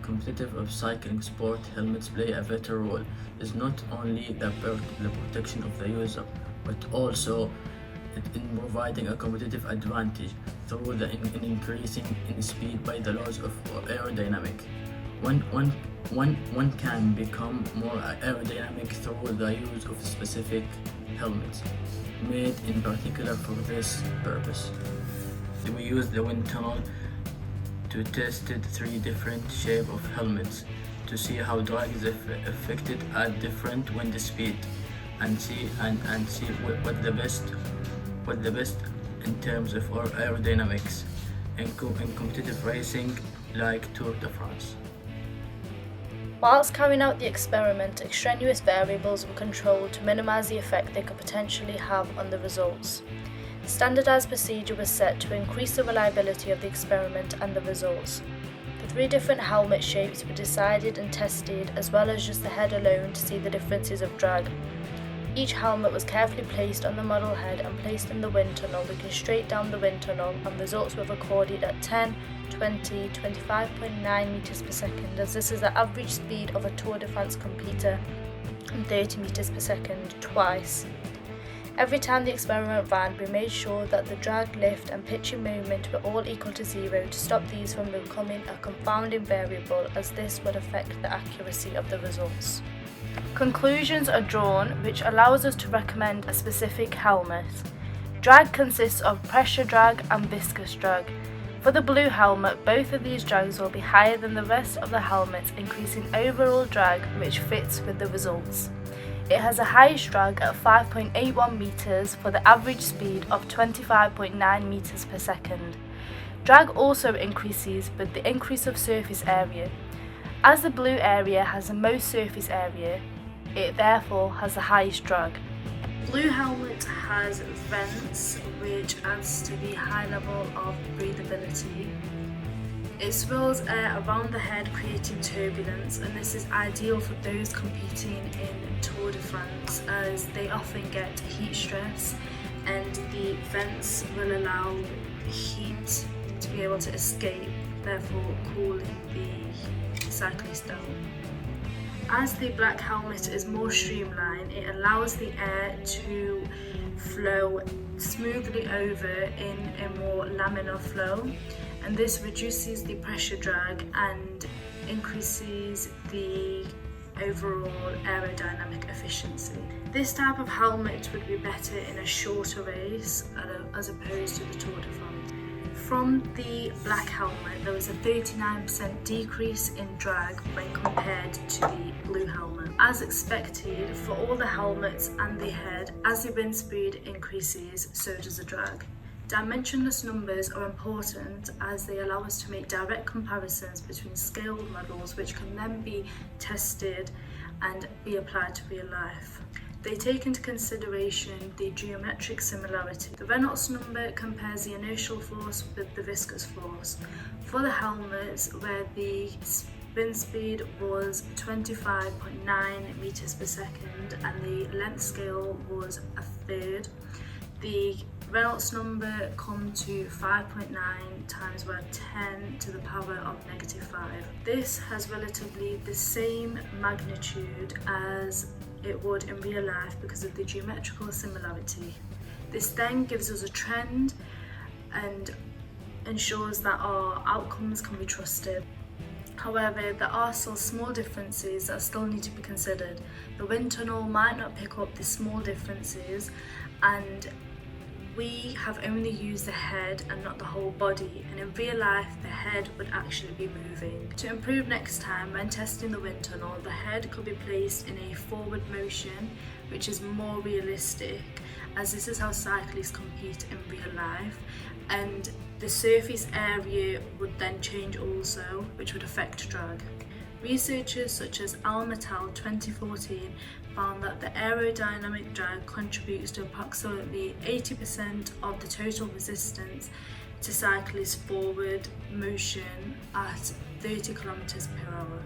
competitive of cycling sport, helmets play a vital role. It's not only the protection of the user, but also in providing a competitive advantage through the increasing in speed by the laws of aerodynamic. One can become more aerodynamic through the use of specific helmets, made in particular for this purpose. We use the wind tunnel to test 3 different shapes of helmets to see how drag is affected at different wind speed and see what the best in terms of our aerodynamics in competitive racing like Tour de France. Whilst carrying out the experiment, extraneous variables were controlled to minimise the effect they could potentially have on the results. Standardised procedure was set to increase the reliability of the experiment and the results. The 3 different helmet shapes were decided and tested, as well as just the head alone to see the differences of drag. Each helmet was carefully placed on the model head and placed in the wind tunnel, looking straight down the wind tunnel, and results were recorded at 10, 20, 25.9 meters per second, as this is the average speed of a Tour de France competitor, and 30 meters per second twice. Every time the experiment ran, we made sure that the drag, lift and pitching moment were all equal to 0 to stop these from becoming a confounding variable, as this would affect the accuracy of the results. Conclusions are drawn, which allows us to recommend a specific helmet. Drag consists of pressure drag and viscous drag. For the blue helmet, both of these drags will be higher than the rest of the helmets, increasing overall drag, which fits with the results. It has a highest drag at 5.81 meters for the average speed of 25.9 meters per second. Drag also increases with the increase of surface area. As the blue area has the most surface area, it therefore has the highest drag. Blue helmet has vents, which adds to the high level of breathability. It swirls air around the head, creating turbulence, and this is ideal for those competing in Tour de France, as they often get heat stress, and the vents will allow heat to be able to escape, therefore cooling the cyclist down. As the black helmet is more streamlined, it allows the air to flow smoothly over in a more laminar flow, and this reduces the pressure drag and increases the overall aerodynamic efficiency. This type of helmet would be better in a shorter race as opposed to the Tour de France. From the black helmet, there was a 39% decrease in drag when compared to the blue helmet. As expected, for all the helmets and the head, as the wind speed increases, so does the drag. Dimensionless numbers are important as they allow us to make direct comparisons between scaled models, which can then be tested and be applied to real life. They take into consideration the geometric similarity. The Reynolds number compares the inertial force with the viscous force. For the helmets, where the wind speed was 25.9 meters per second and the length scale was a third, the Reynolds number come to 5.9 times 10 to the power of -5. This has relatively the same magnitude as it would in real life because of the geometrical similarity. This then gives us a trend and ensures that our outcomes can be trusted. However, there are still small differences that still need to be considered. The wind tunnel might not pick up the small differences, and we have only used the head and not the whole body, and in real life the head would actually be moving. To improve next time when testing the wind tunnel, the head could be placed in a forward motion, which is more realistic, as this is how cyclists compete in real life, and the surface area would then change also, which would affect drag. Researchers such as Al Mattel 2014 found that the aerodynamic drag contributes to approximately 80% of the total resistance to cyclists' forward motion at 30 km per hour.